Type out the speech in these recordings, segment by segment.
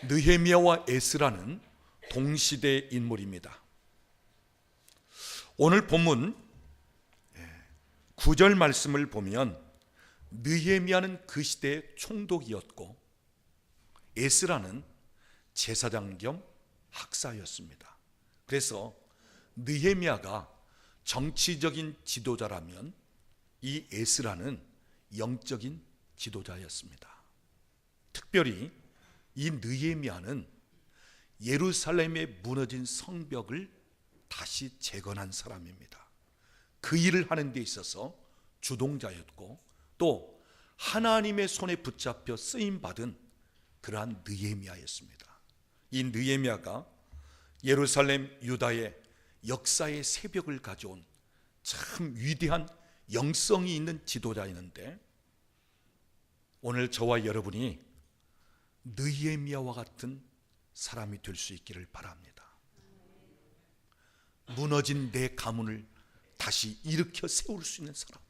느헤미야와 에스라는 동시대 인물입니다. 오늘 본문 9절 말씀을 보면 느헤미야는 그 시대의 총독이었고 에스라는 제사장 겸 학사였습니다. 그래서 느헤미야가 정치적인 지도자라면 이 에스라는 영적인 지도자였습니다. 특별히 이 느헤미야는 예루살렘의 무너진 성벽을 다시 재건한 사람입니다. 그 일을 하는 데 있어서 주동자였고 또 하나님의 손에 붙잡혀 쓰임받은 그러한 느헤미야였습니다. 이 느헤미야가 예루살렘 유다의 역사의 새벽을 가져온 참 위대한 영성이 있는 지도자였는데 오늘 저와 여러분이 느헤미야와 같은 사람이 될 수 있기를 바랍니다. 무너진 내 가문을 다시 일으켜 세울 수 있는 사람,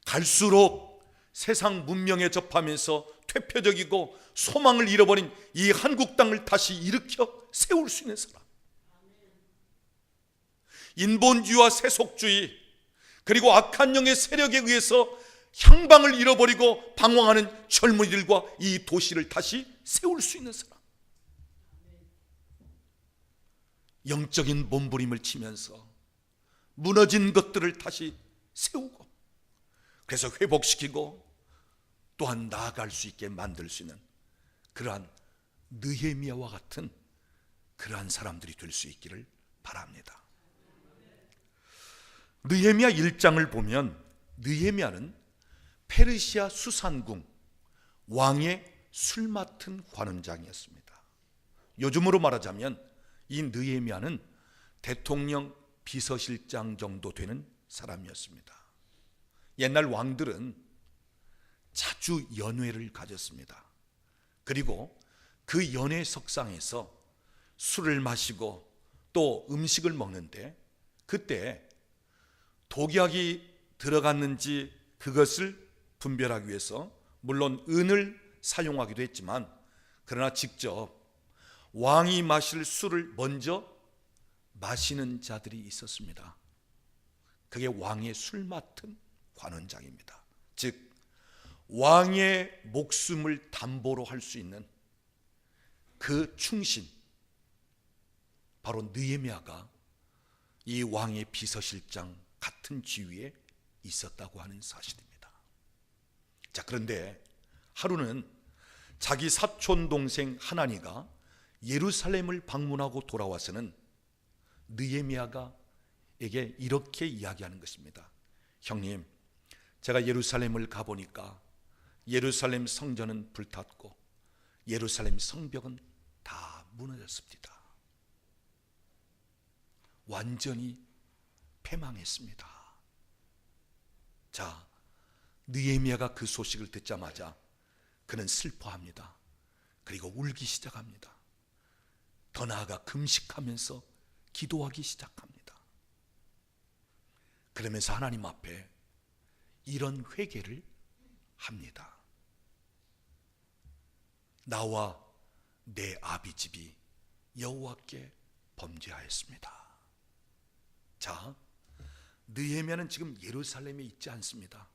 갈수록 세상 문명에 접하면서 퇴폐적이고 소망을 잃어버린 이 한국 땅을 다시 일으켜 세울 수 있는 사람, 인본주의와 세속주의 그리고 악한 영의 세력에 의해서 향방을 잃어버리고 방황하는 젊은이들과 이 도시를 다시 세울 수 있는 사람, 영적인 몸부림을 치면서 무너진 것들을 다시 세우고 그래서 회복시키고 또한 나아갈 수 있게 만들 수 있는 그러한 느헤미야와 같은 그러한 사람들이 될 수 있기를 바랍니다. 느헤미야 1장을 보면 느헤미야는 페르시아 수산궁 왕의 술 맡은 관원장이었습니다. 요즘으로 말하자면 이 느헤미야는 대통령 비서실장 정도 되는 사람이었습니다. 옛날 왕들은 자주 연회를 가졌습니다. 그리고 그 연회 석상에서 술을 마시고 또 음식을 먹는데 그때 독약이 들어갔는지 그것을 분별하기 위해서 물론 은을 사용하기도 했지만 그러나 직접 왕이 마실 술을 먼저 마시는 자들이 있었습니다. 그게 왕의 술 맡은 관원장입니다. 즉 왕의 목숨을 담보로 할 수 있는 그 충신, 바로 느헤미야가 이 왕의 비서실장 같은 지위에 있었다고 하는 사실입니다. 자, 그런데 하루는 자기 사촌 동생 하나니가 예루살렘을 방문하고 돌아와서는 느헤미야에게 이렇게 이야기하는 것입니다. 형님, 제가 예루살렘을 가보니까 예루살렘 성전은 불탔고 예루살렘 성벽은 다 무너졌습니다. 완전히 패망했습니다. 자, 느헤미야가 그 소식을 듣자마자 그는 슬퍼합니다. 그리고 울기 시작합니다. 더 나아가 금식하면서 기도하기 시작합니다. 그러면서 하나님 앞에 이런 회개를 합니다. 나와 내 아비 집이 여호와께 범죄하였습니다. 자, 느헤미야는 지금 예루살렘에 있지 않습니다.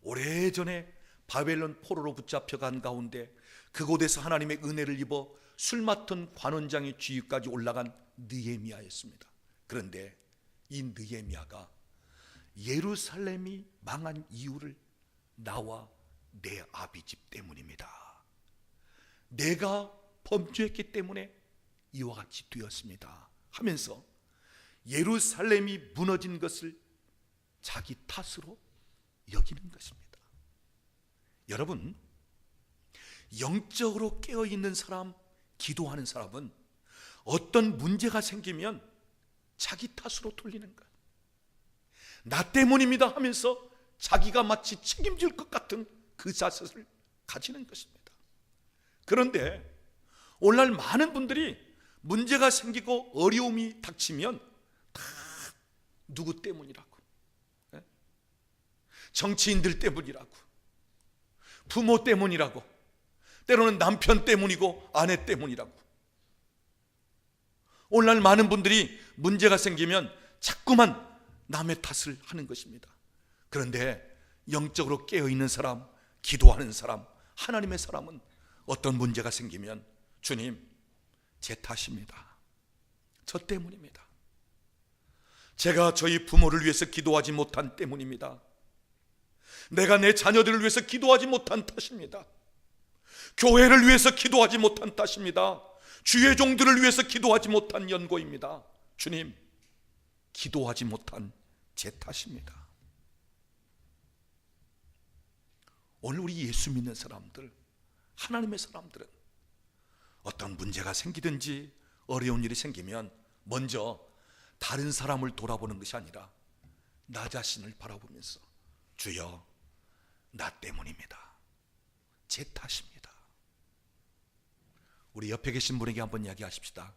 오래전에 바벨론 포로로 붙잡혀간 가운데 그곳에서 하나님의 은혜를 입어 술 맡은 관원장의 지위까지 올라간 느헤미야였습니다. 그런데 이 느헤미야가 예루살렘이 망한 이유를 나와 내 아비 집 때문입니다. 내가 범죄했기 때문에 이와 같이 되었습니다 하면서 예루살렘이 무너진 것을 자기 탓으로 여기는 것입니다. 여러분, 영적으로 깨어있는 사람, 기도하는 사람은 어떤 문제가 생기면 자기 탓으로 돌리는 것, 나 때문입니다 하면서 자기가 마치 책임질 것 같은 그 자세를 가지는 것입니다. 그런데 오늘날 많은 분들이 문제가 생기고 어려움이 닥치면 다 누구 때문이라고, 정치인들 때문이라고, 부모 때문이라고, 때로는 남편 때문이고 아내 때문이라고. 오늘날 많은 분들이 문제가 생기면 자꾸만 남의 탓을 하는 것입니다. 그런데 영적으로 깨어있는 사람, 기도하는 사람, 하나님의 사람은 어떤 문제가 생기면 주님, 제 탓입니다. 저 때문입니다. 제가 저희 부모를 위해서 기도하지 못한 때문입니다. 내가 내 자녀들을 위해서 기도하지 못한 탓입니다. 교회를 위해서 기도하지 못한 탓입니다. 주의 종들을 위해서 기도하지 못한 연고입니다. 주님, 기도하지 못한 제 탓입니다. 오늘 우리 예수 믿는 사람들, 하나님의 사람들은 어떤 문제가 생기든지 어려운 일이 생기면 먼저 다른 사람을 돌아보는 것이 아니라 나 자신을 바라보면서 주여, 나 때문입니다. 제 탓입니다. 우리 옆에 계신 분에게 한번 이야기하십시다.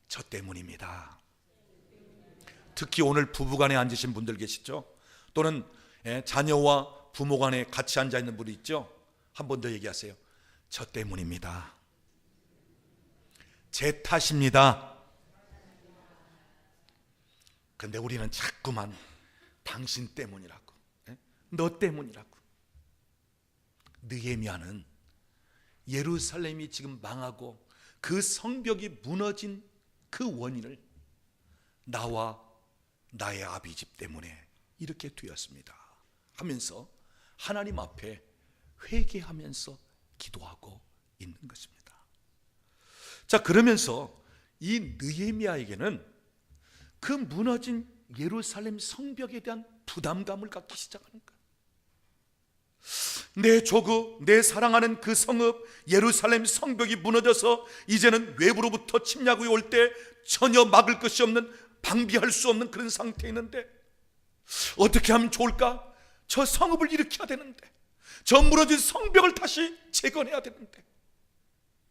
저 때문입니다. 특히 오늘 부부간에 앉으신 분들 계시죠? 또는 자녀와 부모간에 같이 앉아 있는 분이 있죠? 한 번 더 얘기하세요. 저 때문입니다. 제 탓입니다. 그런데 우리는 자꾸만 당신 때문이라고, 너 때문이라고. 느헤미야는 예루살렘이 지금 망하고 그 성벽이 무너진 그 원인을 나와 나의 아비집 때문에 이렇게 되었습니다 하면서 하나님 앞에 회개하면서 기도하고 있는 것입니다. 자, 그러면서 이 느헤미야에게는 그 무너진 예루살렘 성벽에 대한 부담감을 갖기 시작하는 거예요. 내 조국, 내 사랑하는 그 성읍 예루살렘 성벽이 무너져서 이제는 외부로부터 침략이 올 때 전혀 막을 것이 없는, 방비할 수 없는 그런 상태에 있는데 어떻게 하면 좋을까? 저 성읍을 일으켜야 되는데, 저 무너진 성벽을 다시 재건해야 되는데,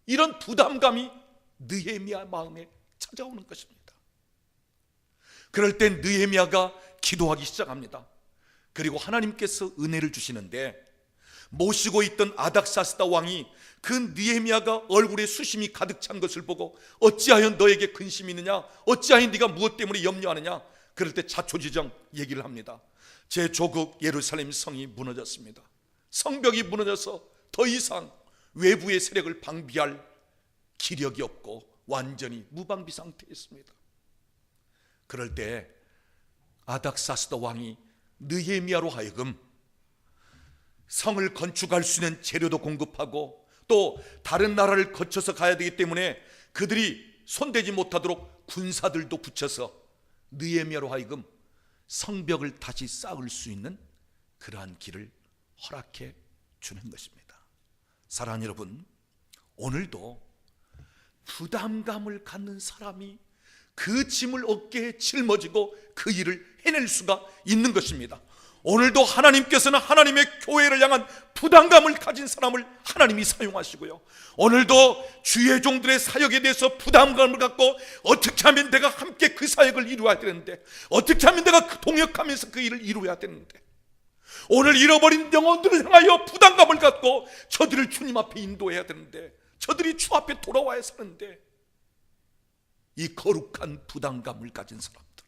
이런 부담감이 느헤미야 마음에 찾아오는 것입니다. 그럴 땐 느헤미야가 기도하기 시작합니다. 그리고 하나님께서 은혜를 주시는데, 모시고 있던 아닥사스다 왕이 그 느헤미야가 얼굴에 수심이 가득 찬 것을 보고 어찌하여 너에게 근심이 있느냐, 어찌하여 네가 무엇 때문에 염려하느냐. 그럴 때 자초지정 얘기를 합니다. 제 조국 예루살렘 성이 무너졌습니다. 성벽이 무너져서 더 이상 외부의 세력을 방비할 기력이 없고 완전히 무방비 상태에 있습니다. 그럴 때 아닥사스다 왕이 느헤미야로 하여금 성을 건축할 수 있는 재료도 공급하고 또 다른 나라를 거쳐서 가야 되기 때문에 그들이 손대지 못하도록 군사들도 붙여서 느헤미야로 하여금 성벽을 다시 쌓을 수 있는 그러한 길을 허락해 주는 것입니다. 사랑하는 여러분, 오늘도 부담감을 갖는 사람이 그 짐을 어깨에 짊어지고 그 일을 해낼 수가 있는 것입니다. 오늘도 하나님께서는 하나님의 교회를 향한 부담감을 가진 사람을 하나님이 사용하시고요, 오늘도 주의 종들의 사역에 대해서 부담감을 갖고 어떻게 하면 내가 함께 그 사역을 이루어야 되는데, 어떻게 하면 내가 동역하면서 그 일을 이루어야 되는데, 오늘 잃어버린 영혼들을 향하여 부담감을 갖고 저들을 주님 앞에 인도해야 되는데, 저들이 주 앞에 돌아와야 사는데, 이 거룩한 부담감을 가진 사람들,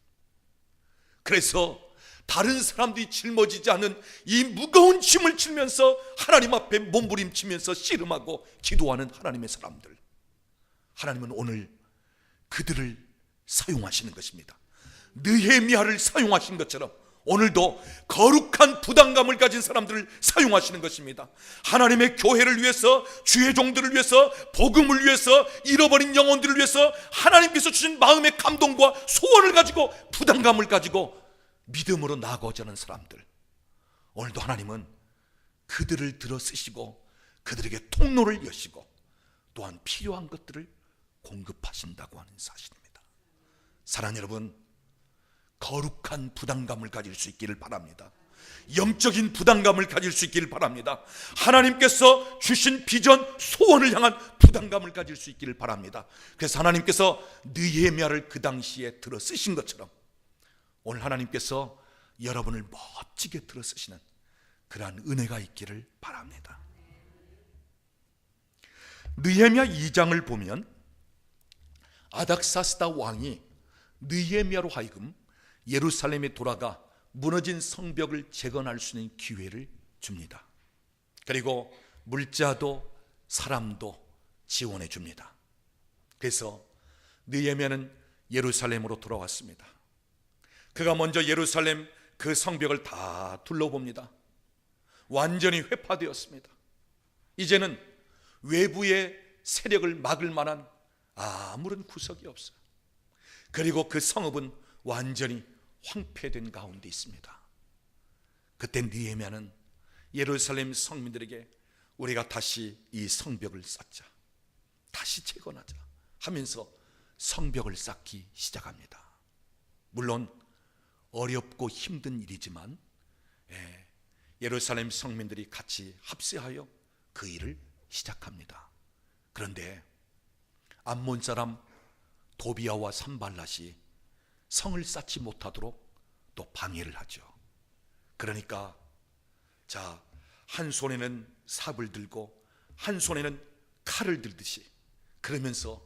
그래서 다른 사람들이 짊어지지 않은 이 무거운 짐을 지면서 하나님 앞에 몸부림치면서 씨름하고 기도하는 하나님의 사람들, 하나님은 오늘 그들을 사용하시는 것입니다. 느헤미야를 사용하신 것처럼 오늘도 거룩한 부담감을 가진 사람들을 사용하시는 것입니다. 하나님의 교회를 위해서, 주의 종들을 위해서, 복음을 위해서, 잃어버린 영혼들을 위해서 하나님께서 주신 마음의 감동과 소원을 가지고 부담감을 가지고 믿음으로 나아가고자 하는 사람들, 오늘도 하나님은 그들을 들어 쓰시고 그들에게 통로를 여시고 또한 필요한 것들을 공급하신다고 하는 사실입니다. 사랑하는 여러분, 거룩한 부담감을 가질 수 있기를 바랍니다. 영적인 부담감을 가질 수 있기를 바랍니다. 하나님께서 주신 비전, 소원을 향한 부담감을 가질 수 있기를 바랍니다. 그래서 하나님께서 느헤미야를 그 당시에 들어 쓰신 것처럼 오늘 하나님께서 여러분을 멋지게 들어 쓰시는 그러한 은혜가 있기를 바랍니다. 느헤미야 2장을 보면 아닥사스다 왕이 느헤미야로 하여금 예루살렘에 돌아가 무너진 성벽을 재건할 수 있는 기회를 줍니다. 그리고 물자도 사람도 지원해 줍니다. 그래서 느헤미야는 예루살렘으로 돌아왔습니다. 그가 먼저 예루살렘 그 성벽을 다 둘러봅니다. 완전히 회파되었습니다. 이제는 외부의 세력을 막을 만한 아무런 구석이 없어요. 그리고 그 성읍은 완전히 황폐된 가운데 있습니다. 그때 느헤미야는 예루살렘 성민들에게 우리가 다시 이 성벽을 쌓자, 다시 재건하자 하면서 성벽을 쌓기 시작합니다. 물론 어렵고 힘든 일이지만 예루살렘 성민들이 같이 합세하여 그 일을 시작합니다. 그런데 암몬 사람 도비아와 산발랏이 성을 쌓지 못하도록 또 방해를 하죠. 그러니까 한 손에는 삽을 들고 한 손에는 칼을 들듯이 그러면서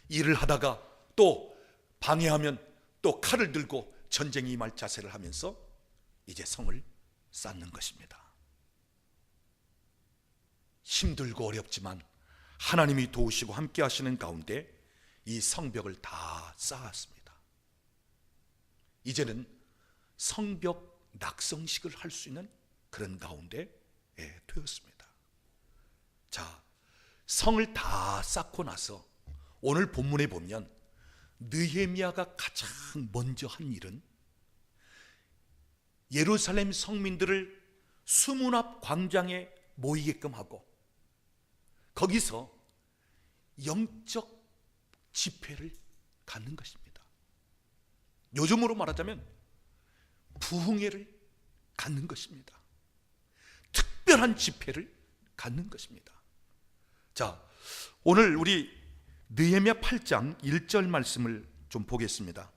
일을 하다가 또 방해하면 또 칼을 들고 전쟁에 임할 자세를 하면서 이제 성을 쌓는 것입니다. 힘들고 어렵지만 하나님이 도우시고 함께 하시는 가운데 이 성벽을 다 쌓았습니다. 이제는 성벽 낙성식을 할 수 있는 그런 가운데 되었습니다. 성을 다 쌓고 나서 오늘 본문에 보면 느헤미야가 가장 먼저 한 일은 예루살렘 성민들을 수문 앞 광장에 모이게끔 하고 거기서 영적 집회를 갖는 것입니다. 요즘으로 말하자면 부흥회를 갖는 것입니다. 특별한 집회를 갖는 것입니다. 오늘 우리 느헤미야 8장 1절 말씀을 좀 보겠습니다.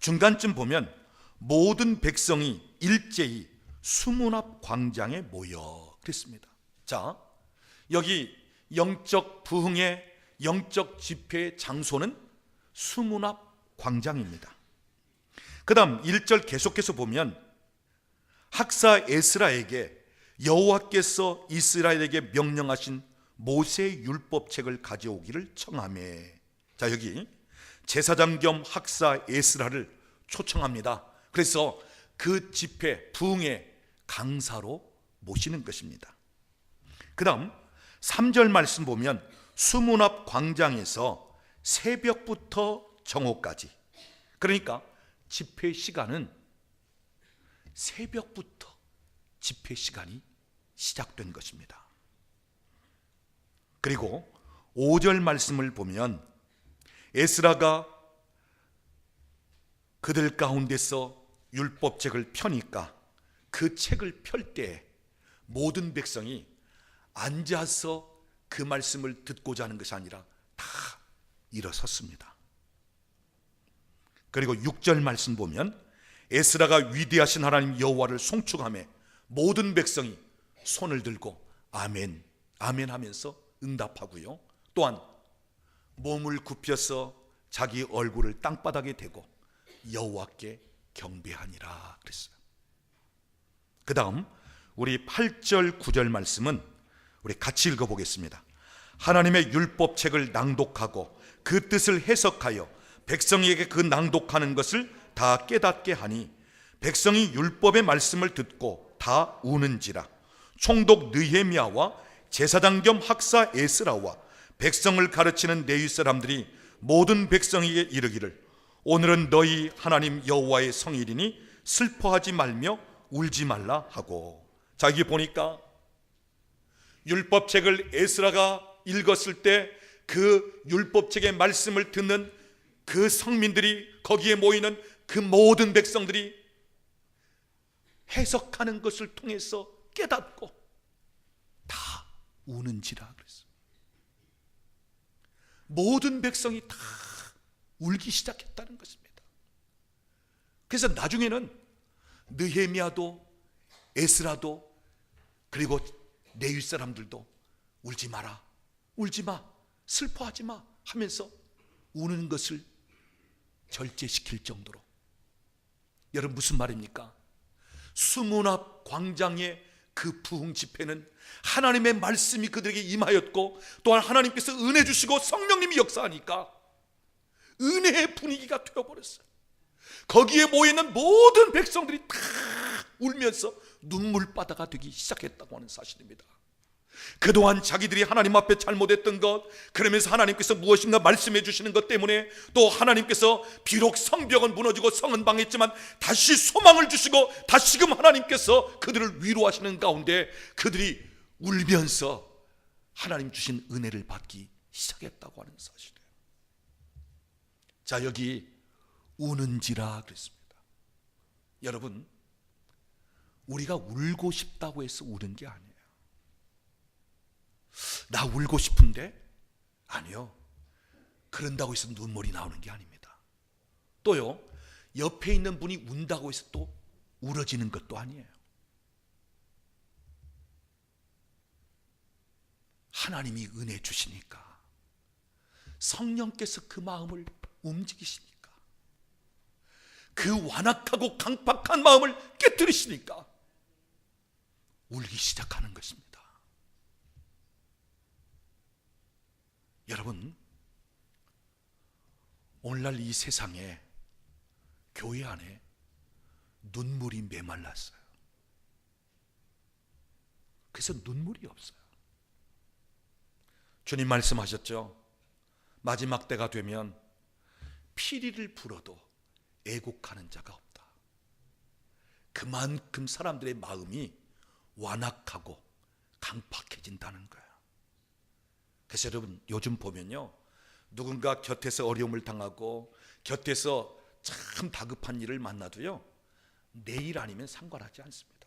중간쯤 보면 모든 백성이 일제히 수문 앞 광장에 모여 그랬습니다. 여기 영적 부흥의 영적 집회의 장소는 수문 앞 광장입니다. 그 다음 1절 계속해서 보면 학사 에스라에게 여호와께서 이스라엘에게 명령하신 모세의 율법책을 가져오기를 청하매. 여기 제사장 겸 학사 에스라를 초청합니다. 그래서 그 집회 부흥의 강사로 모시는 것입니다. 그 다음 3절 말씀 보면 수문 앞 광장에서 새벽부터 정오까지, 그러니까 집회 시간은 새벽부터 집회 시간이 시작된 것입니다. 그리고 5절 말씀을 보면 에스라가 그들 가운데서 율법책을 펴니까 그 책을 펼 때 모든 백성이 앉아서 그 말씀을 듣고자 하는 것이 아니라 다 일어섰습니다. 그리고 6절 말씀 보면 에스라가 위대하신 하나님 여호와를 송축하며 모든 백성이 손을 들고 아멘 아멘 하면서 응답하고요. 또한 몸을 굽혀서 자기 얼굴을 땅바닥에 대고 여호와께 경배하니라 그랬어요. 그 다음 우리 8절 9절 말씀은 우리 같이 읽어보겠습니다. 하나님의 율법책을 낭독하고 그 뜻을 해석하여 백성에게 그 낭독하는 것을 다 깨닫게 하니 백성이 율법의 말씀을 듣고 다 우는지라. 총독 느헤미야와 제사장 겸 학사 에스라와 백성을 가르치는 레위 사람들이 모든 백성에게 이르기를 오늘은 너희 하나님 여호와의 성일이니 슬퍼하지 말며 울지 말라 하고. 여기 보니까 율법책을 에스라가 읽었을 때 그 율법책의 말씀을 듣는 그 성민들이, 거기에 모이는 그 모든 백성들이 해석하는 것을 통해서 깨닫고 다 우는지라 그랬어요. 모든 백성이 다 울기 시작했다는 것입니다. 그래서 나중에는 느헤미야도 에스라도 그리고 레위 사람들도 울지 마라, 울지 마, 슬퍼하지 마 하면서 우는 것을 절제시킬 정도로. 여러분, 무슨 말입니까? 수문 앞 광장의 그 부흥 집회는 하나님의 말씀이 그들에게 임하였고, 또한 하나님께서 은혜 주시고 성령님이 역사하니까 은혜의 분위기가 되어버렸어요. 거기에 모여있는 모든 백성들이 다 울면서 눈물바다가 되기 시작했다고 하는 사실입니다. 그동안 자기들이 하나님 앞에 잘못했던 것, 그러면서 하나님께서 무엇인가 말씀해 주시는 것 때문에, 또 하나님께서 비록 성벽은 무너지고 성은 방했지만 다시 소망을 주시고 다시금 하나님께서 그들을 위로하시는 가운데 그들이 울면서 하나님 주신 은혜를 받기 시작했다고 하는 사실이에요. 자, 여기 우는지라 그랬습니다. 여러분, 우리가 울고 싶다고 해서 우는 게 아니에요. 나 울고 싶은데? 아니요. 그런다고 해서 눈물이 나오는 게 아닙니다. 또요, 옆에 있는 분이 운다고 해서 또 울어지는 것도 아니에요. 하나님이 은혜 주시니까, 성령께서 그 마음을 움직이시니까, 그 완악하고 강팍한 마음을 깨뜨리시니까 울기 시작하는 것입니다. 여러분, 오늘날 이 세상에, 교회 안에 눈물이 메말랐어요. 그래서 눈물이 없어요. 주님 말씀하셨죠. 마지막 때가 되면 피리를 불어도 애곡하는 자가 없다. 그만큼 사람들의 마음이 완악하고 강팍해진다는 거예요. 그래서 여러분, 요즘 보면요, 누군가 곁에서 어려움을 당하고 곁에서 참 다급한 일을 만나도요, 내일 아니면 상관하지 않습니다.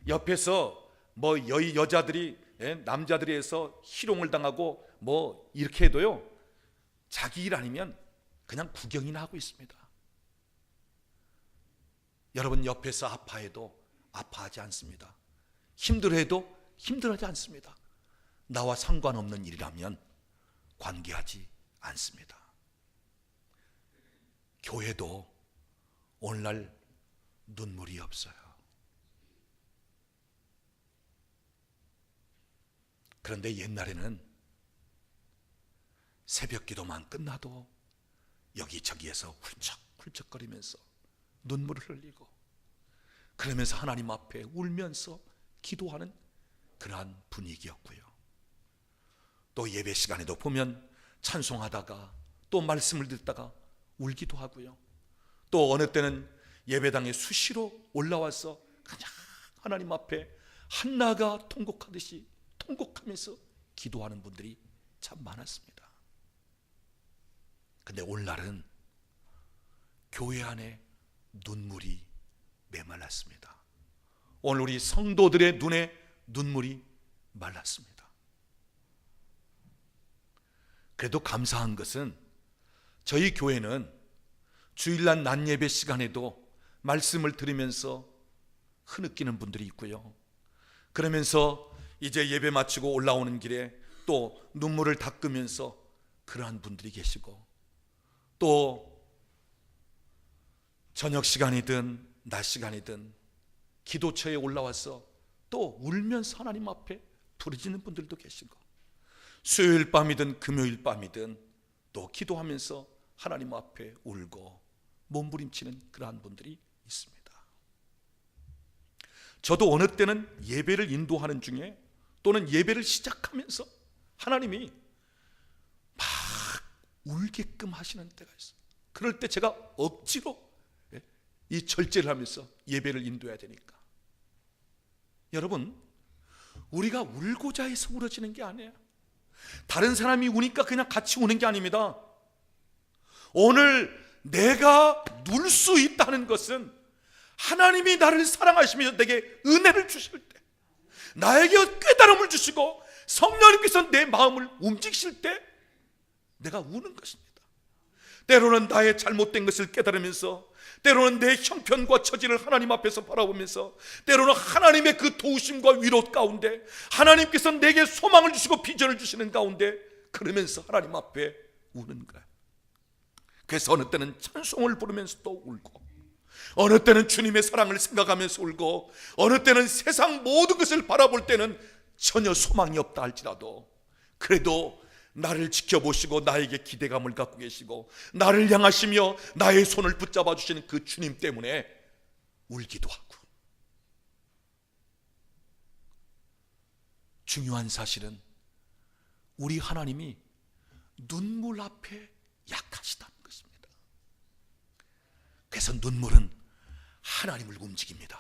옆에서 뭐 여자들이, 남자들이 해서 희롱을 당하고 뭐 이렇게 해도요, 자기 일 아니면 그냥 구경이나 하고 있습니다. 여러분, 옆에서 아파해도 아파하지 않습니다. 힘들어해도 힘들어하지 않습니다. 나와 상관없는 일이라면 관계하지 않습니다. 교회도 오늘날 눈물이 없어요. 그런데 옛날에는 새벽 기도만 끝나도 여기저기에서 훌쩍훌쩍거리면서 눈물을 흘리고, 그러면서 하나님 앞에 울면서 기도하는 그러한 분위기였고요. 또 예배 시간에도 보면 찬송하다가 또 말씀을 듣다가 울기도 하고요. 또 어느 때는 예배당에 수시로 올라와서 그냥 하나님 앞에 한나가 통곡하듯이 통곡하면서 기도하는 분들이 참 많았습니다. 근데 오늘날은 교회 안에 눈물이 메말랐습니다. 오늘 우리 성도들의 눈에 눈물이 말랐습니다. 그래도 감사한 것은 저희 교회는 주일날 낮 예배 시간에도 말씀을 들으면서 흐느끼는 분들이 있고요. 그러면서 이제 예배 마치고 올라오는 길에 또 눈물을 닦으면서 그러한 분들이 계시고, 또 저녁 시간이든 낮 시간이든 기도처에 올라와서 또 울면서 하나님 앞에 부르짖는 분들도 계시고, 수요일 밤이든 금요일 밤이든 또 기도하면서 하나님 앞에 울고 몸부림치는 그러한 분들이 있습니다. 저도 어느 때는 예배를 인도하는 중에, 또는 예배를 시작하면서 하나님이 막 울게끔 하시는 때가 있어요. 그럴 때 제가 억지로 이 절제를 하면서 예배를 인도해야 되니까. 여러분, 우리가 울고자 해서 울어지는 게 아니에요. 다른 사람이 우니까 그냥 같이 우는 게 아닙니다. 오늘 내가 눌 수 있다는 것은 하나님이 나를 사랑하시면서 내게 은혜를 주실 때, 나에게 깨달음을 주시고 성령님께서 내 마음을 움직이실 때 내가 우는 것입니다. 때로는 나의 잘못된 것을 깨달으면서, 때로는 내 형편과 처지를 하나님 앞에서 바라보면서, 때로는 하나님의 그 도우심과 위로 가운데 하나님께서 내게 소망을 주시고 비전을 주시는 가운데 그러면서 하나님 앞에 우는 거야. 그래서 어느 때는 찬송을 부르면서 또 울고, 어느 때는 주님의 사랑을 생각하면서 울고, 어느 때는 세상 모든 것을 바라볼 때는 전혀 소망이 없다 할지라도 그래도 나를 지켜보시고 나에게 기대감을 갖고 계시고 나를 향하시며 나의 손을 붙잡아 주시는 그 주님 때문에 울기도 하고. 중요한 사실은 우리 하나님이 눈물 앞에 약하시다는 것입니다. 그래서 눈물은 하나님을 움직입니다.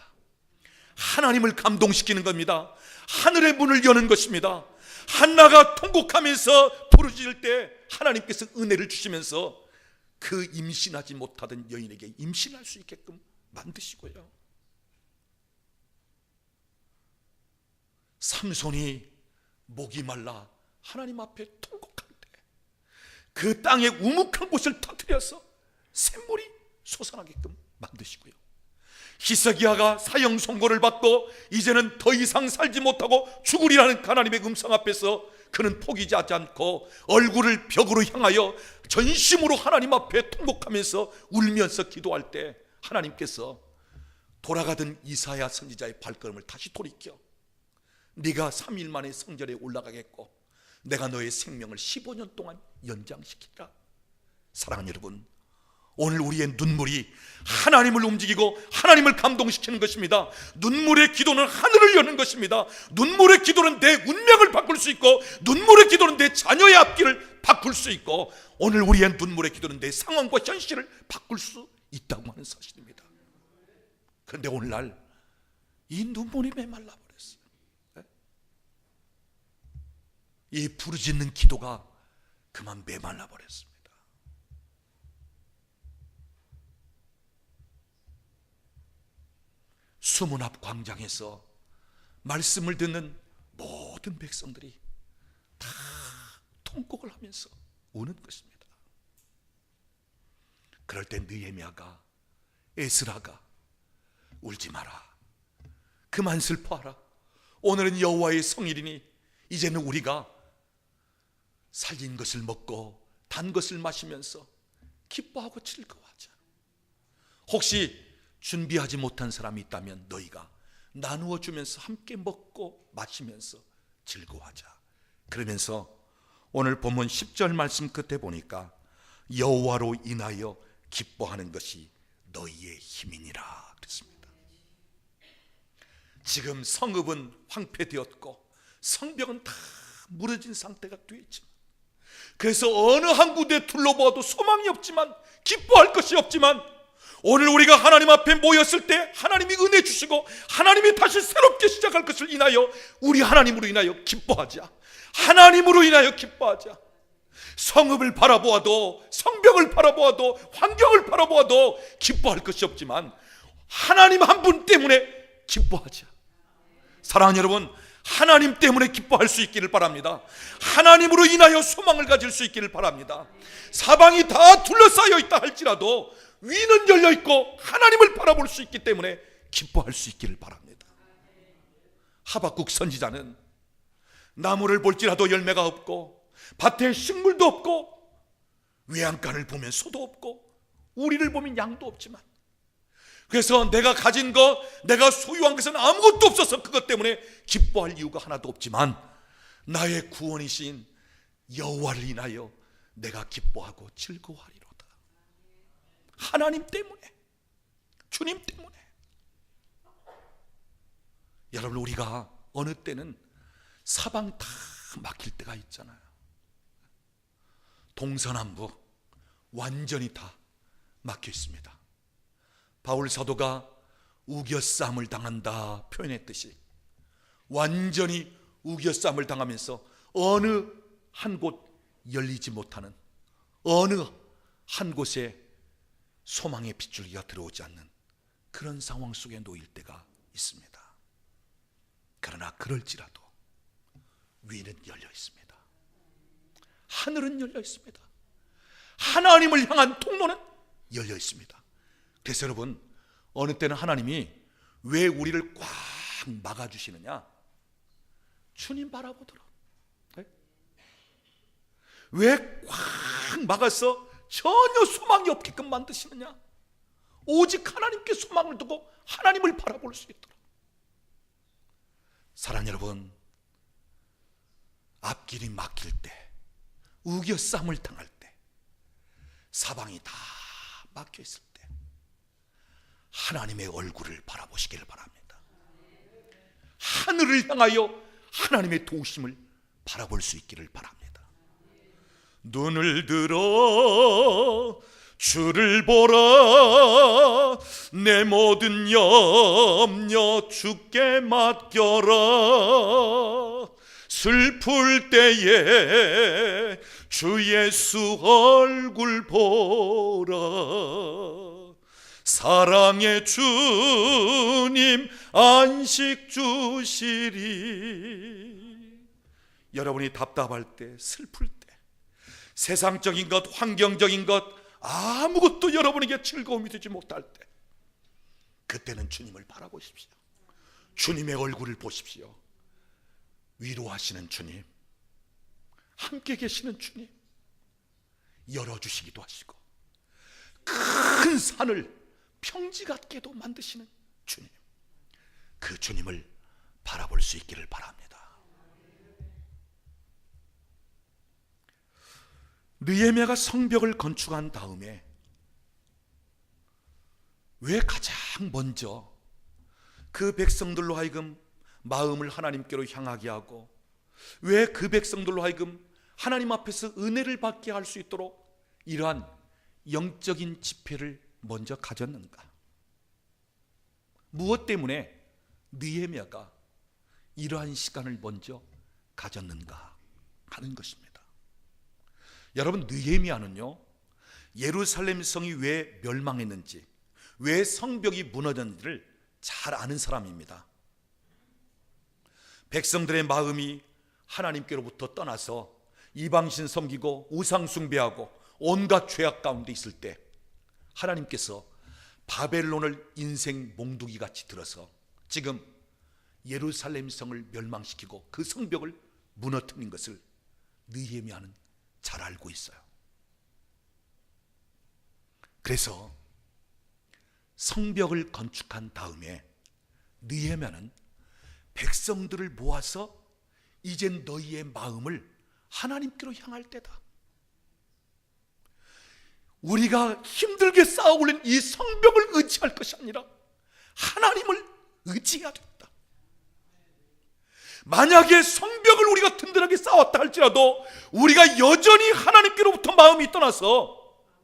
하나님을 감동시키는 겁니다. 하늘의 문을 여는 것입니다. 한나가 통곡하면서 부르짖을 때 하나님께서 은혜를 주시면서 그 임신하지 못하던 여인에게 임신할 수 있게끔 만드시고요. 삼손이 목이 말라 하나님 앞에 통곡할 때 그 땅의 우묵한 곳을 터뜨려서 샘물이 솟아나게끔 만드시고요. 히스기야가 사형 선고를 받고 이제는 더 이상 살지 못하고 죽으리라는 하나님의 음성 앞에서 그는 포기하지 않고 얼굴을 벽으로 향하여 전심으로 하나님 앞에 통곡하면서 울면서 기도할 때 하나님께서 돌아가던 이사야 선지자의 발걸음을 다시 돌이켜 네가 3일 만에 성전에 올라가겠고 내가 너의 생명을 15년 동안 연장시키리라. 사랑하는 여러분, 오늘 우리의 눈물이 하나님을 움직이고 하나님을 감동시키는 것입니다. 눈물의 기도는 하늘을 여는 것입니다. 눈물의 기도는 내 운명을 바꿀 수 있고, 눈물의 기도는 내 자녀의 앞길을 바꿀 수 있고, 오늘 우리의 눈물의 기도는 내 상황과 현실을 바꿀 수 있다고 하는 사실입니다. 그런데 오늘날 이 눈물이 메말라 버렸어요. 이 부르짖는 기도가 그만 메말라 버렸습니다. 수문 앞 광장에서 말씀을 듣는 모든 백성들이 다 통곡을 하면서 우는 것입니다. 그럴 때 느헤미야가, 에스라가 울지 마라, 그만 슬퍼하라. 오늘은 여호와의 성일이니 이제는 우리가 살린 것을 먹고 단 것을 마시면서 기뻐하고 즐거워하자. 혹시 준비하지 못한 사람이 있다면 너희가 나누어 주면서 함께 먹고 마시면서 즐거워하자. 그러면서 오늘 본문 10절 말씀 끝에 보니까 여호와로 인하여 기뻐하는 것이 너희의 힘이니라 그랬습니다. 지금 성읍은 황폐되었고 성벽은 다 무너진 상태가 되어 있지만, 그래서 어느 한 군데 둘러보아도 소망이 없지만, 기뻐할 것이 없지만, 오늘 우리가 하나님 앞에 모였을 때 하나님이 은혜 주시고 하나님이 다시 새롭게 시작할 것을 인하여 우리 하나님으로 인하여 기뻐하자. 하나님으로 인하여 기뻐하자. 성읍을 바라보아도, 성벽을 바라보아도, 환경을 바라보아도 기뻐할 것이 없지만 하나님 한 분 때문에 기뻐하자. 사랑하는 여러분, 하나님 때문에 기뻐할 수 있기를 바랍니다. 하나님으로 인하여 소망을 가질 수 있기를 바랍니다. 사방이 다 둘러싸여 있다 할지라도 위는 열려 있고 하나님을 바라볼 수 있기 때문에 기뻐할 수 있기를 바랍니다. 하박국 선지자는 나무를 볼지라도 열매가 없고 밭에 식물도 없고 외양간을 보면 소도 없고 우리를 보면 양도 없지만, 그래서 내가 가진 것, 내가 소유한 것은 아무것도 없어서 그것 때문에 기뻐할 이유가 하나도 없지만 나의 구원이신 여호와를 인하여 내가 기뻐하고 즐거워하리로다. 하나님 때문에, 주님 때문에. 여러분, 우리가 어느 때는 사방 다 막힐 때가 있잖아요. 동서남북 완전히 다 막혀 있습니다. 바울 사도가 우겨쌈을 당한다 표현했듯이 완전히 우겨쌈을 당하면서 어느 한 곳 열리지 못하는, 어느 한 곳에 소망의 빗줄기가 들어오지 않는 그런 상황 속에 놓일 때가 있습니다. 그러나 그럴지라도 위는 열려 있습니다. 하늘은 열려 있습니다. 하나님을 향한 통로는 열려 있습니다. 그래서 여러분, 어느 때는 하나님이 왜 우리를 꽉 막아주시느냐? 주님 바라보더라. 왜 꽉 막아서 전혀 소망이 없게끔 만드시느냐? 오직 하나님께 소망을 두고 하나님을 바라볼 수 있도록. 사랑하는 여러분, 앞길이 막힐 때, 우겨쌈을 당할 때, 사방이 다 막혀 있을 때 하나님의 얼굴을 바라보시기를 바랍니다. 하늘을 향하여 하나님의 도우심을 바라볼 수 있기를 바랍니다. 눈을 들어 주를 보라. 내 모든 염려 주께 맡겨라. 슬플 때에 주 예수 얼굴 보라. 사랑의 주님 안식 주시리. 여러분이 답답할 때, 슬플 때, 세상적인 것, 환경적인 것 아무것도 여러분에게 즐거움이 되지 못할 때, 그때는 주님을 바라보십시오. 주님의 얼굴을 보십시오. 위로하시는 주님, 함께 계시는 주님, 열어주시기도 하시고 큰 산을 평지 같게도 만드시는 주님, 그 주님을 바라볼 수 있기를 바랍니다. 느헤미야가 성벽을 건축한 다음에 왜 가장 먼저 그 백성들로 하여금 마음을 하나님께로 향하게 하고, 왜 그 백성들로 하여금 하나님 앞에서 은혜를 받게 할 수 있도록 이러한 영적인 집회를 먼저 가졌는가? 무엇 때문에 느헤미야가 이러한 시간을 먼저 가졌는가 하는 것입니다. 여러분, 느헤미야는요, 예루살렘 성이 왜 멸망했는지, 왜 성벽이 무너졌는지를 잘 아는 사람입니다. 백성들의 마음이 하나님께로부터 떠나서 이방신 섬기고 우상 숭배하고 온갖 죄악 가운데 있을 때 하나님께서 바벨론을 인생 몽둥이 같이 들어서 지금 예루살렘 성을 멸망시키고 그 성벽을 무너뜨린 것을 느헤미야는 잘 알고 있어요. 그래서 성벽을 건축한 다음에 느헤미야는 백성들을 모아서 이젠 너희의 마음을 하나님께로 향할 때다. 우리가 힘들게 쌓아 올린 이 성벽을 의지할 것이 아니라 하나님을 의지해야 된다. 만약에 성벽을 우리가 든든하게 쌓았다 할지라도 우리가 여전히 하나님께로부터 마음이 떠나서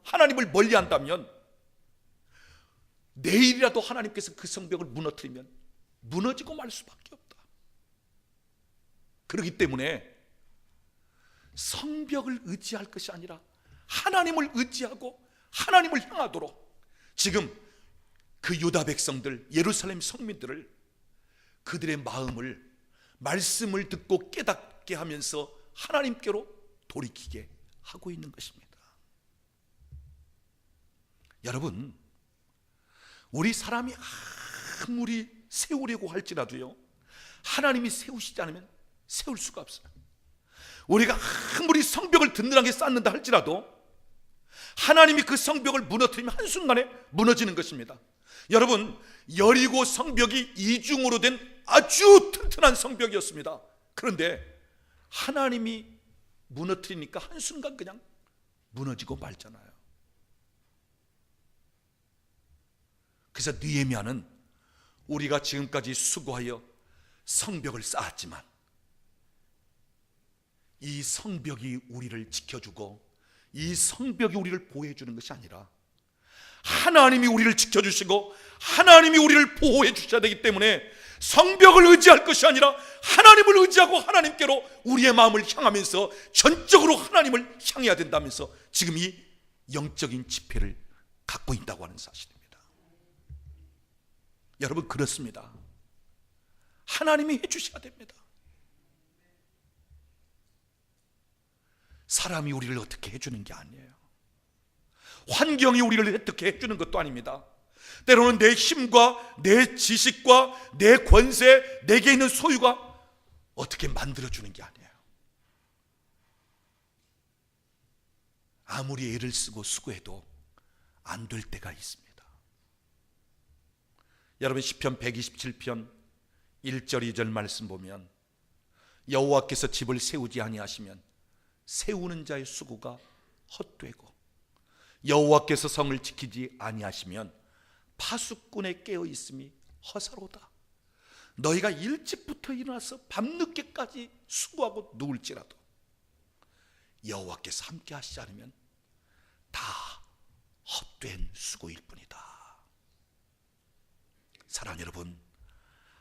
하나님을 멀리한다면 내일이라도 하나님께서 그 성벽을 무너뜨리면 무너지고 말 수밖에 없다. 그렇기 때문에 성벽을 의지할 것이 아니라 하나님을 의지하고 하나님을 향하도록 지금 그 유다 백성들, 예루살렘 성민들을, 그들의 마음을 말씀을 듣고 깨닫게 하면서 하나님께로 돌이키게 하고 있는 것입니다. 여러분, 우리 사람이 아무리 세우려고 할지라도요, 하나님이 세우시지 않으면 세울 수가 없어요. 우리가 아무리 성벽을 든든하게 쌓는다 할지라도 하나님이 그 성벽을 무너뜨리면 한순간에 무너지는 것입니다. 여러분, 여리고 성벽이 이중으로 된 아주 튼튼한 성벽이었습니다. 그런데 하나님이 무너뜨리니까 한순간 그냥 무너지고 말잖아요. 그래서 느헤미야는 우리가 지금까지 수고하여 성벽을 쌓았지만 이 성벽이 우리를 지켜주고 이 성벽이 우리를 보호해 주는 것이 아니라 하나님이 우리를 지켜주시고 하나님이 우리를 보호해 주셔야 되기 때문에 성벽을 의지할 것이 아니라 하나님을 의지하고 하나님께로 우리의 마음을 향하면서 전적으로 하나님을 향해야 된다면서 지금 이 영적인 집회를 갖고 있다고 하는 사실입니다. 여러분, 그렇습니다. 하나님이 해주셔야 됩니다. 사람이 우리를 어떻게 해주는 게 아니에요. 환경이 우리를 혜택해 해주는 것도 아닙니다. 때로는 내 힘과 내 지식과 내 권세, 내게 있는 소유가 어떻게 만들어주는 게 아니에요. 아무리 애를 쓰고 수고해도 안 될 때가 있습니다. 여러분 시편 127편 1절 2절 말씀 보면 여호와께서 집을 세우지 아니하시면 세우는 자의 수고가 헛되고 여호와께서 성을 지키지 아니하시면 파수꾼의 깨어 있음이 허사로다. 너희가 일찍부터 일어나서 밤늦게까지 수고하고 누울지라도 여호와께서 함께 하시지 않으면 다 헛된 수고일 뿐이다. 사랑하는 여러분,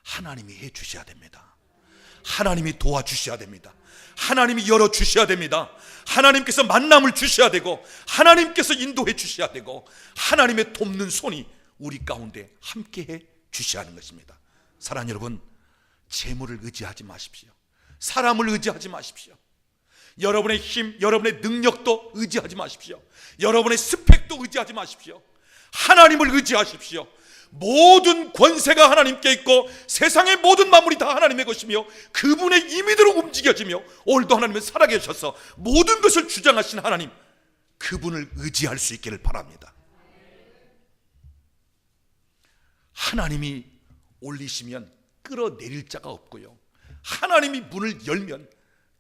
하나님이 해 주셔야 됩니다. 하나님이 도와주셔야 됩니다. 하나님이 열어주셔야 됩니다. 하나님께서 만남을 주셔야 되고 하나님께서 인도해 주셔야 되고 하나님의 돕는 손이 우리 가운데 함께해 주셔야 하는 것입니다. 사랑하는 여러분, 재물을 의지하지 마십시오. 사람을 의지하지 마십시오. 여러분의 힘, 여러분의 능력도 의지하지 마십시오. 여러분의 스펙도 의지하지 마십시오. 하나님을 의지하십시오. 모든 권세가 하나님께 있고 세상의 모든 만물이 다 하나님의 것이며 그분의 임의대로 움직여지며 오늘도 하나님은 살아계셔서 모든 것을 주장하신 하나님, 그분을 의지할 수 있기를 바랍니다. 하나님이 올리시면 끌어내릴 자가 없고요, 하나님이 문을 열면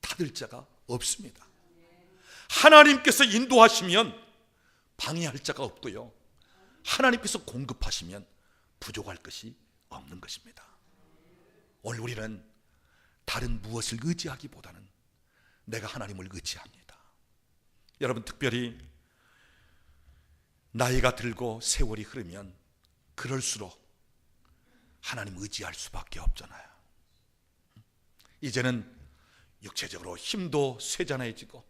닫을 자가 없습니다. 하나님께서 인도하시면 방해할 자가 없고요, 하나님께서 공급하시면 부족할 것이 없는 것입니다. 오늘 우리는 다른 무엇을 의지하기보다는 내가 하나님을 의지합니다. 여러분, 특별히 나이가 들고 세월이 흐르면 그럴수록 하나님 의지할 수밖에 없잖아요. 이제는 육체적으로 힘도 쇠잔해지고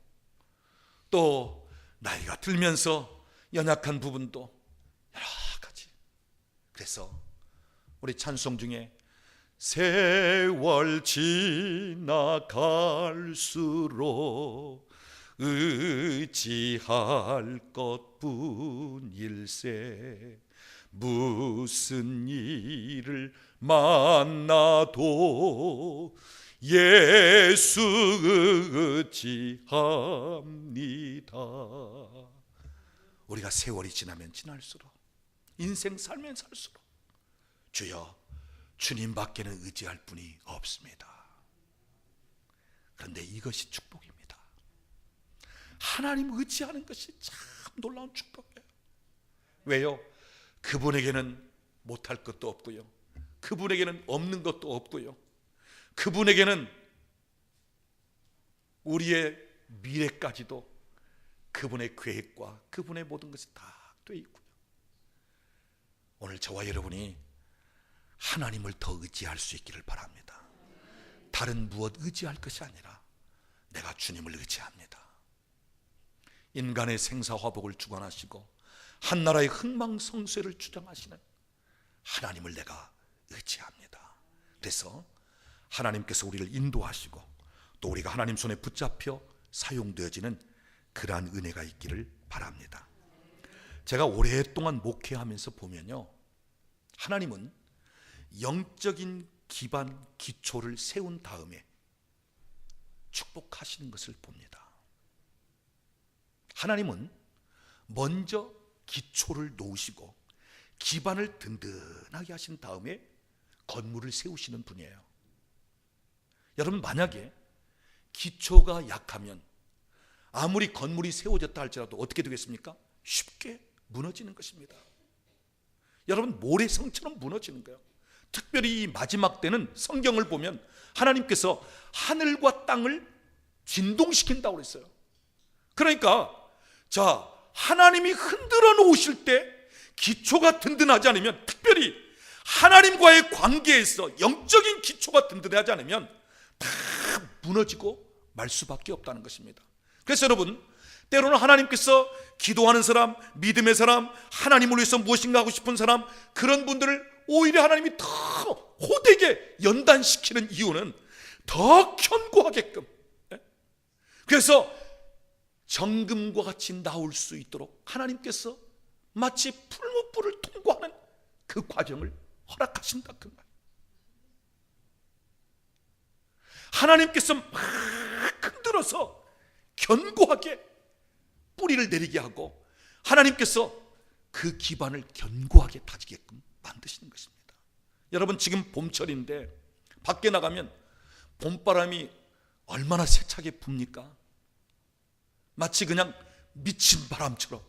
또 나이가 들면서 연약한 부분도 여러 가지. 그래서 우리 찬송 중에 세월 지나갈수록 의지할 것뿐일세 무슨 일을 만나도 예수 의지합니다. 우리가 세월이 지나면 지날수록, 인생 살면 살수록 주여, 주님밖에는 의지할 분이 없습니다. 그런데 이것이 축복입니다. 하나님 의지하는 것이 참 놀라운 축복이에요. 왜요? 그분에게는 못할 것도 없고요, 그분에게는 없는 것도 없고요, 그분에게는 우리의 미래까지도 그분의 계획과 그분의 모든 것이 다 돼 있고요. 오늘 저와 여러분이 하나님을 더 의지할 수 있기를 바랍니다. 다른 무엇 의지할 것이 아니라 내가 주님을 의지합니다. 인간의 생사화복을 주관하시고 한 나라의 흥망성쇠를 주장하시는 하나님을 내가 의지합니다. 그래서 하나님께서 우리를 인도하시고 또 우리가 하나님 손에 붙잡혀 사용되어지는 그러한 은혜가 있기를 바랍니다. 제가 오랫동안 목회하면서 보면요, 하나님은 영적인 기반, 기초를 세운 다음에 축복하시는 것을 봅니다. 하나님은 먼저 기초를 놓으시고 기반을 든든하게 하신 다음에 건물을 세우시는 분이에요. 여러분, 만약에 기초가 약하면 아무리 건물이 세워졌다 할지라도 어떻게 되겠습니까? 쉽게 무너지는 것입니다. 여러분, 모래성처럼 무너지는 거예요. 특별히 이 마지막 때는 성경을 보면 하나님께서 하늘과 땅을 진동시킨다고 그랬어요. 그러니까 자, 하나님이 흔들어 놓으실 때 기초가 든든하지 않으면, 특별히 하나님과의 관계에서 영적인 기초가 든든하지 않으면 다 무너지고 말 수밖에 없다는 것입니다. 그래서 여러분, 때로는 하나님께서 기도하는 사람, 믿음의 사람, 하나님을 위해서 무엇인가 하고 싶은 사람, 그런 분들을 오히려 하나님이 더 호되게 연단시키는 이유는 더 견고하게끔. 그래서 정금과 같이 나올 수 있도록 하나님께서 마치 풀무불을 통과하는 그 과정을 허락하신다 그 말. 하나님께서 막 흔들어서 견고하게 뿌리를 내리게 하고 하나님께서 그 기반을 견고하게 다지게끔 만드시는 것입니다. 여러분, 지금 봄철인데 밖에 나가면 봄바람이 얼마나 세차게 붑니까? 마치 그냥 미친 바람처럼,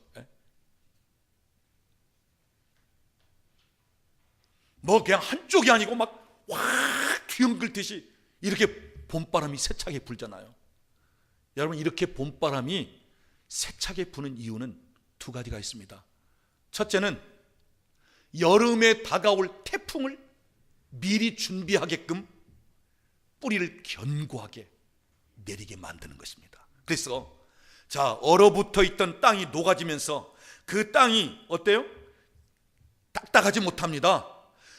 뭐 그냥 한쪽이 아니고 막 확 뒤엉글듯이 이렇게 봄바람이 세차게 불잖아요. 여러분, 이렇게 봄바람이 세차게 부는 이유는 두 가지가 있습니다. 첫째는 여름에 다가올 태풍을 미리 준비하게끔 뿌리를 견고하게 내리게 만드는 것입니다. 그래서 자, 얼어붙어 있던 땅이 녹아지면서 그 땅이 어때요? 딱딱하지 못합니다.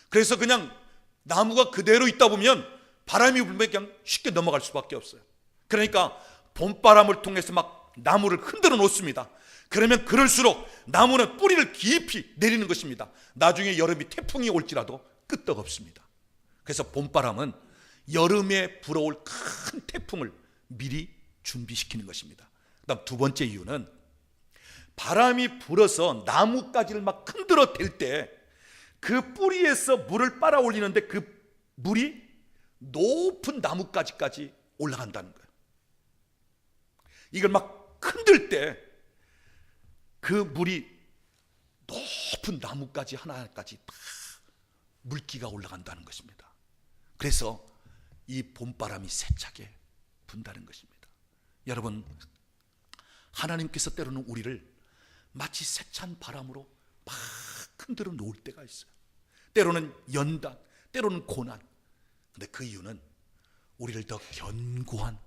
그래서 그냥 나무가 그대로 있다 보면 바람이 불면 그냥 쉽게 넘어갈 수밖에 없어요. 그러니까 봄바람을 통해서 막 나무를 흔들어 놓습니다. 그러면 그럴수록 나무는 뿌리를 깊이 내리는 것입니다. 나중에 여름이 태풍이 올지라도 끄떡없습니다. 그래서 봄바람은 여름에 불어올 큰 태풍을 미리 준비시키는 것입니다. 그다음 두 번째 이유는 바람이 불어서 나뭇가지를 막 흔들어 댈 때 그 뿌리에서 물을 빨아 올리는데 그 물이 높은 나뭇가지까지 올라간다는 거예요. 이걸 막 흔들 때 그 물이 높은 나뭇가지 하나까지 다 물기가 올라간다는 것입니다. 그래서 이 봄바람이 세차게 분다는 것입니다. 여러분, 하나님께서 때로는 우리를 마치 세찬 바람으로 막 흔들어 놓을 때가 있어요. 때로는 연단, 때로는 고난. 근데 그 이유는 우리를 더 견고한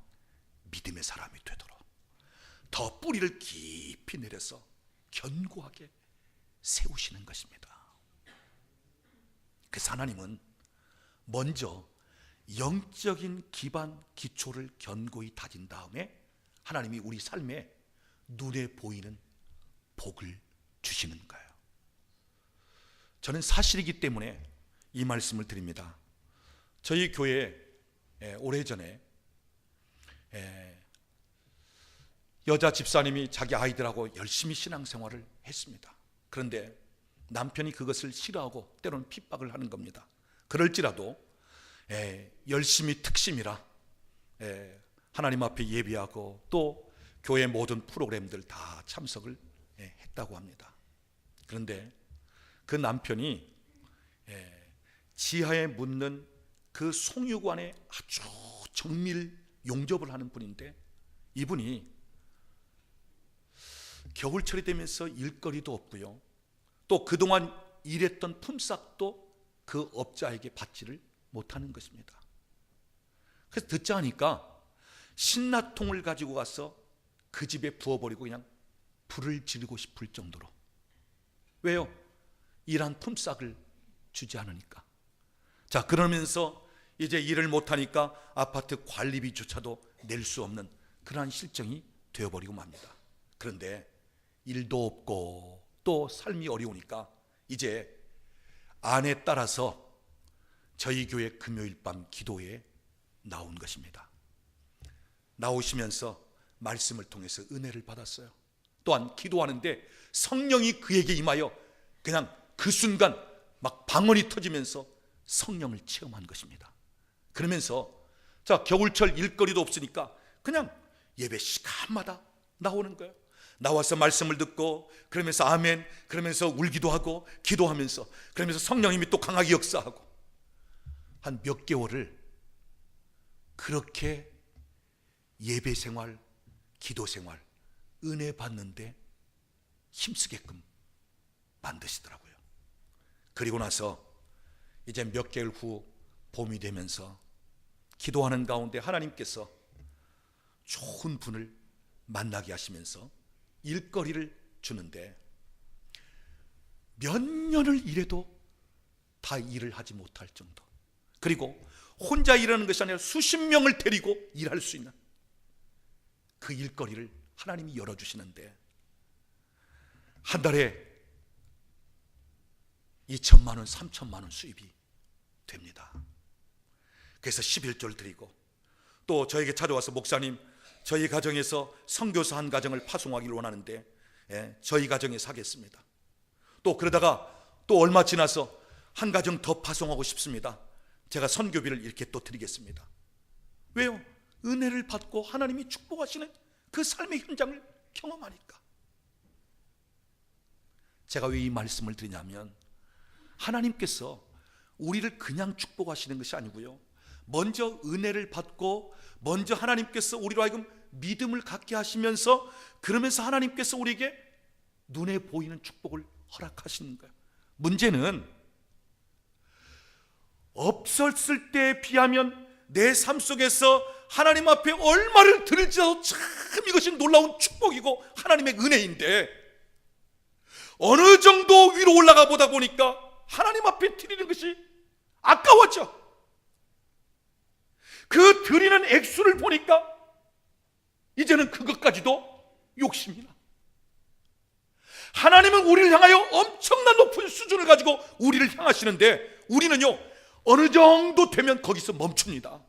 믿음의 사람이 되도록 더 뿌리를 깊이 내려서 견고하게 세우시는 것입니다. 그래서 하나님은 먼저 영적인 기반, 기초를 견고히 다진 다음에 하나님이 우리 삶에 눈에 보이는 복을 주시는 거예요. 저는 사실이기 때문에 이 말씀을 드립니다. 저희 교회에 오래전에 여자 집사님이 자기 아이들하고 열심히 신앙생활을 했습니다. 그런데 남편이 그것을 싫어하고 때로는 핍박을 하는 겁니다. 그럴지라도 열심히 특심이라 하나님 앞에 예배하고 또 교회 모든 프로그램들 다 참석을 했다고 합니다. 그런데 그 남편이 지하에 묻는 그 송유관에 아주 정밀 용접을 하는 분인데 이분이 겨울철이 되면서 일거리도 없고요, 또 그동안 일했던 품삯도 그 업자에게 받지를 못하는 것입니다. 그래서 듣자 하니까 신라통을 가지고 가서 그 집에 부어버리고 그냥 불을 지르고 싶을 정도로. 왜요? 일한 품삯을 주지 않으니까. 자, 그러면서 이제 일을 못하니까 아파트 관리비조차도 낼 수 없는 그러한 실정이 되어버리고 맙니다. 그런데 일도 없고 또 삶이 어려우니까 이제 아내 따라서 저희 교회 금요일 밤 기도에 나온 것입니다. 나오시면서 말씀을 통해서 은혜를 받았어요. 또한 기도하는데 성령이 그에게 임하여 그냥 그 순간 막 방언이 터지면서 성령을 체험한 것입니다. 그러면서 자, 겨울철 일거리도 없으니까 그냥 예배 시간마다 나오는 거예요. 나와서 말씀을 듣고 그러면서 아멘, 그러면서 울기도 하고 기도하면서 그러면서 성령님이 또 강하게 역사하고 한 몇 개월을 그렇게 예배 생활, 기도 생활, 은혜 받는데 힘쓰게끔 만드시더라고요. 그리고 나서 이제 몇 개월 후 봄이 되면서 기도하는 가운데 하나님께서 좋은 분을 만나게 하시면서 일거리를 주는데 몇 년을 일해도 다 일을 하지 못할 정도, 그리고 혼자 일하는 것이 아니라 수십 명을 데리고 일할 수 있는 그 일거리를 하나님이 열어주시는데 한 달에 2천만 원, 3천만 원 수입이 됩니다. 그래서 11조를 드리고, 또 저에게 찾아와서 목사님, 저희 가정에서 선교사 한 가정을 파송하기를 원하는데 저희 가정에서 하겠습니다. 또 그러다가 또 얼마 지나서 한 가정 더 파송하고 싶습니다. 제가 선교비를 이렇게 또 드리겠습니다. 왜요? 은혜를 받고 하나님이 축복하시는 그 삶의 현장을 경험하니까. 제가 왜 이 말씀을 드리냐면, 하나님께서 우리를 그냥 축복하시는 것이 아니고요, 먼저 은혜를 받고 먼저 하나님께서 우리로 하여금 믿음을 갖게 하시면서, 그러면서 하나님께서 우리에게 눈에 보이는 축복을 허락하시는 거예요. 문제는 없었을 때에 비하면 내 삶 속에서 하나님 앞에 얼마를 드릴지라도 참 이것이 놀라운 축복이고 하나님의 은혜인데, 어느 정도 위로 올라가 보다 보니까 하나님 앞에 드리는 것이 아까워져. 그 드리는 액수를 보니까 이제는 그것까지도 욕심이 나. 하나님은 우리를 향하여 엄청난 높은 수준을 가지고 우리를 향하시는데, 우리는요 어느 정도 되면 거기서 멈춥니다.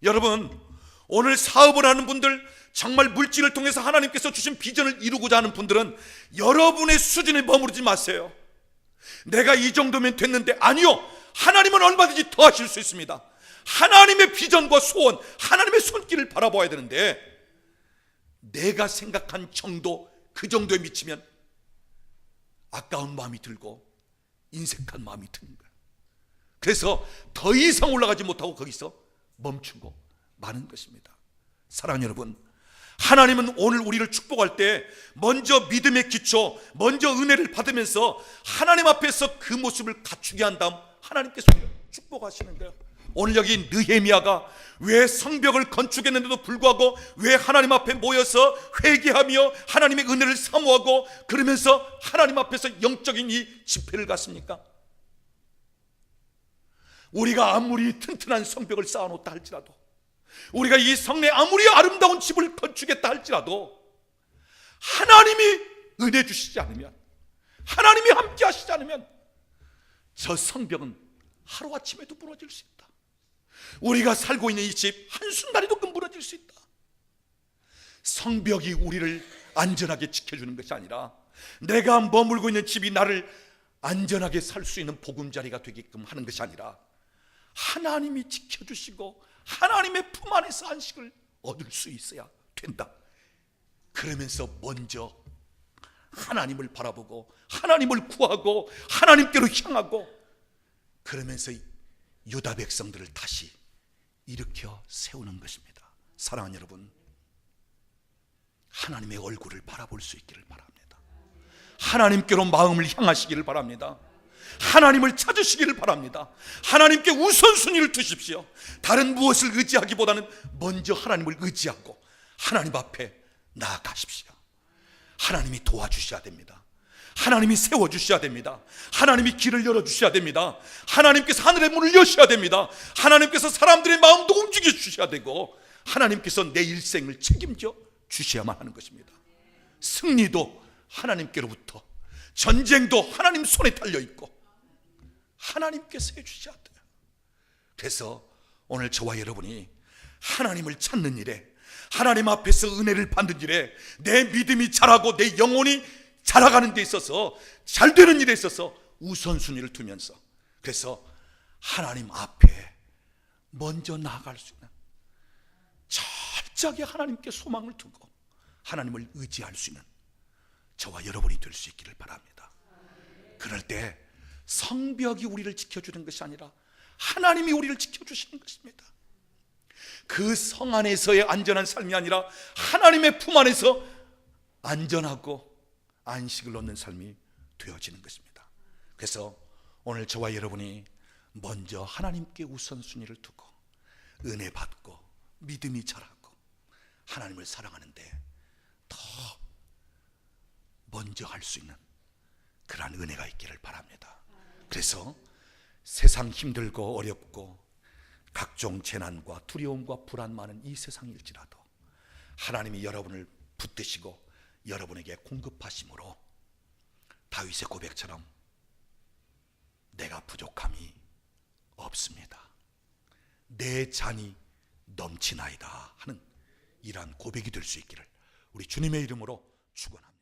여러분, 오늘 사업을 하는 분들, 정말 물질을 통해서 하나님께서 주신 비전을 이루고자 하는 분들은 여러분의 수준에 머무르지 마세요. 내가 이 정도면 됐는데, 아니요, 하나님은 얼마든지 더 하실 수 있습니다. 하나님의 비전과 소원, 하나님의 손길을 바라봐야 되는데, 내가 생각한 정도, 그 정도에 미치면 아까운 마음이 들고 인색한 마음이 드는 거예요. 그래서 더 이상 올라가지 못하고 거기서 멈추고 마는 것입니다. 사랑하는 여러분, 하나님은 오늘 우리를 축복할 때 먼저 믿음의 기초, 먼저 은혜를 받으면서 하나님 앞에서 그 모습을 갖추게 한 다음 하나님께서 축복하시는 거예요. 오늘 여기 느헤미야가 왜 성벽을 건축했는데도 불구하고 왜 하나님 앞에 모여서 회개하며 하나님의 은혜를 사모하고 그러면서 하나님 앞에서 영적인 이 집회를 갔습니까? 우리가 아무리 튼튼한 성벽을 쌓아놓다 할지라도, 우리가 이 성내 아무리 아름다운 집을 건축했다 할지라도, 하나님이 은혜 주시지 않으면, 하나님이 함께 하시지 않으면 저 성벽은 하루아침에도 무너질 수 있다. 우리가 살고 있는 이 집 한순간에도 무너질 수 있다. 성벽이 우리를 안전하게 지켜주는 것이 아니라, 내가 머물고 있는 집이 나를 안전하게 살 수 있는 보금자리가 되게끔 하는 것이 아니라, 하나님이 지켜주시고 하나님의 품 안에서 안식을 얻을 수 있어야 된다. 그러면서 먼저 하나님을 바라보고 하나님을 구하고 하나님께로 향하고, 그러면서 유다 백성들을 다시 일으켜 세우는 것입니다. 사랑하는 여러분, 하나님의 얼굴을 바라볼 수 있기를 바랍니다. 하나님께로 마음을 향하시기를 바랍니다. 하나님을 찾으시기를 바랍니다. 하나님께 우선순위를 두십시오. 다른 무엇을 의지하기보다는 먼저 하나님을 의지하고 하나님 앞에 나아가십시오. 하나님이 도와주셔야 됩니다. 하나님이 세워주셔야 됩니다. 하나님이 길을 열어주셔야 됩니다. 하나님께서 하늘의 문을 여셔야 됩니다. 하나님께서 사람들의 마음도 움직여 주셔야 되고, 하나님께서 내 일생을 책임져 주셔야만 하는 것입니다. 승리도 하나님께로부터, 전쟁도 하나님 손에 달려있고 하나님께서 해주셔야 돼요. 그래서 오늘 저와 여러분이 하나님을 찾는 일에, 하나님 앞에서 은혜를 받는 일에, 내 믿음이 자라고 내 영혼이 자라가는 데 있어서, 잘 되는 일에 있어서 우선순위를 두면서, 그래서 하나님 앞에 먼저 나아갈 수 있는, 철저하게 하나님께 소망을 두고 하나님을 의지할 수 있는 저와 여러분이 될 수 있기를 바랍니다. 그럴 때 성벽이 우리를 지켜주는 것이 아니라 하나님이 우리를 지켜주시는 것입니다. 그 성 안에서의 안전한 삶이 아니라 하나님의 품 안에서 안전하고 안식을 얻는 삶이 되어지는 것입니다. 그래서 오늘 저와 여러분이 먼저 하나님께 우선순위를 두고 은혜 받고 믿음이 자라고 하나님을 사랑하는데 더 먼저 할 수 있는 그러한 은혜가 있기를 바랍니다. 그래서 세상 힘들고 어렵고 각종 재난과 두려움과 불안 많은 이 세상일지라도 하나님이 여러분을 붙드시고 여러분에게 공급하심으로 다윗의 고백처럼 내가 부족함이 없습니다. 내 잔이 넘치나이다 하는 이러한 고백이 될 수 있기를 우리 주님의 이름으로 축원합니다.